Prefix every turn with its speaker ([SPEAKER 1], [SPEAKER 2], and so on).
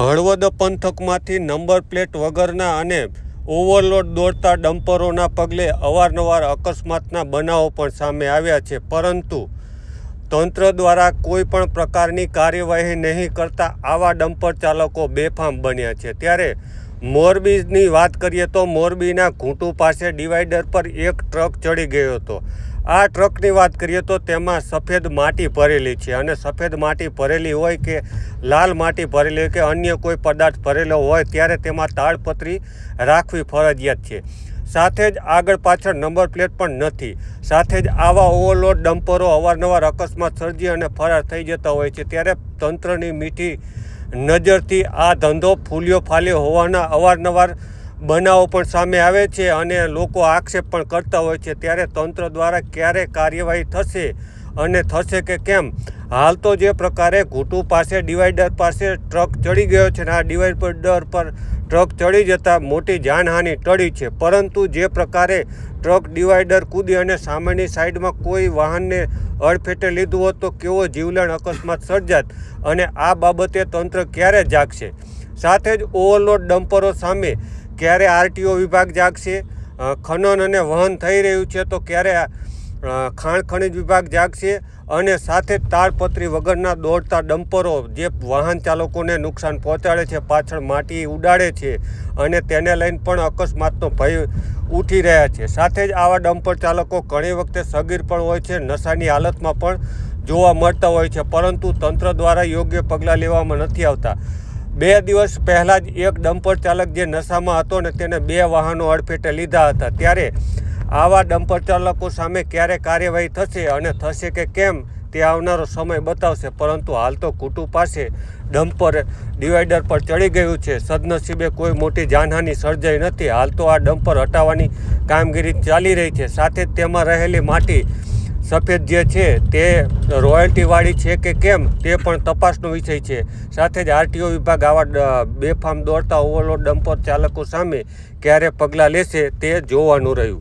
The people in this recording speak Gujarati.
[SPEAKER 1] હળવદ પંથકમાંથી નંબર પ્લેટ વગરના અને ઓવરલોડ દોડતા ડમ્પરોના પગલે અવારનવાર અકસ્માતના બનાવો પણ સામે આવ્યા છે, પરંતુ તંત્ર દ્વારા કોઈ પણ પ્રકારની કાર્યવાહી નહીં કરતા આવા ડમ્પર ચાલકો બેફામ બન્યા છે। ત્યારે મોરબીની વાત કરીએ તો મોરબીના ઘૂંટુ પાસે ડિવાઈડર પર એક ટ્રક ચડી ગયો હતો। આ ટ્રકની વાત કરીએ તો તેમાં સફેદ માટી ભરેલી છે અને સફેદ માટી ભરેલી હોય કે લાલ માટી ભરેલી હોય કે અન્ય કોઈ પદાર્થ ભરેલો હોય ત્યારે તેમાં તાડપત્રી રાખવી ફરજિયાત છે। સાથે જ આગળ પાછળ નંબર પ્લેટ પણ નથી। સાથે જ આવા ઓવરલોડ ડમ્પરો અવારનવાર અકસ્માત સર્જી અને ફરાર થઈ જતા હોય છે। ત્યારે તંત્રની મીઠી નજરથી આ ધંધો ફૂલ્યો ફાલ્યો હોવાના અવારનવાર બનાવો પણ સામે આવે છે અને લોકો આક્ષેપ પણ કરતા હોય છે। ત્યારે તંત્ર દ્વારા ક્યારે કાર્યવાહી થશે અને થશે કે કેમ? હાલ તો જે પ્રકારે ઘૂંટુ પાસે ડિવાઈડર પાસે ટ્રક ચડી ગયો છે અને આ ડિવાઈડર પર ટ્રક ચડી જતાં મોટી જાનહાનિ ટળી છે, પરંતુ જે પ્રકારે ટ્રક ડિવાઈડર કૂદી અને સામેની સાઈડમાં કોઈ વાહનને અડફેટે લીધું હોત તો કેવો જીવલેણ અકસ્માત સર્જાત અને આ બાબતે તંત્ર ક્યારે જાગશે? સાથે જ ઓવરલોડ ડમ્પરો સામે ક્યારે આરટીઓ વિભાગ જાગશે? ખનન અને વહન થઈ રહ્યું છે તો ક્યારે ખાણ ખનિજ વિભાગ જાગશે? અને સાથે તાડપત્રી વગરના દોડતા ડમ્પરો જે વાહન ચાલકોને નુકસાન પહોંચાડે છે, પાછળ માટી ઉડાડે છે અને તેને લઈને પણ અકસ્માતનો ભય ઉઠી રહ્યા છે। સાથે જ આવા ડમ્પર ચાલકો ઘણી વખતે સગીર પણ હોય છે, નશાની હાલતમાં પણ જોવા મળતા હોય છે, પરંતુ તંત્ર દ્વારા યોગ્ય પગલાં લેવામાં નથી આવતા। 2 દિવસ પહેલાં જ એક ડમ્પર ચાલક જે નશામાં હતો ને તેને 2 વાહનો અડફેટે લીધા હતા। ત્યારે આવા ડમ્પર ચાલકો સામે ક્યારે કાર્યવાહી થશે અને થશે કે કેમ તે આવનારો સમય બતાવશે, પરંતુ હાલ તો ઘૂંટુ પાસે ડમ્પર ડિવાઈડર પર ચડી ગયું છે। સદનસીબે કોઈ મોટી જાનહાનિ સર્જાઈ નથી। હાલ તો આ ડમ્પર હટાવવાની કામગીરી ચાલી રહી છે। સાથે જ તેમાં રહેલી માટી સફેદ જે છે તે રોયલ્ટીવાળી છે કે કેમ તે પણ તપાસનો વિષય છે। સાથે જ આરટીઓ વિભાગ આવા બેફામ દોડતા ઓવરલોડ ડમ્પર ચાલકો સામે ક્યારે પગલાં લેશે તે જોવાનું રહ્યું।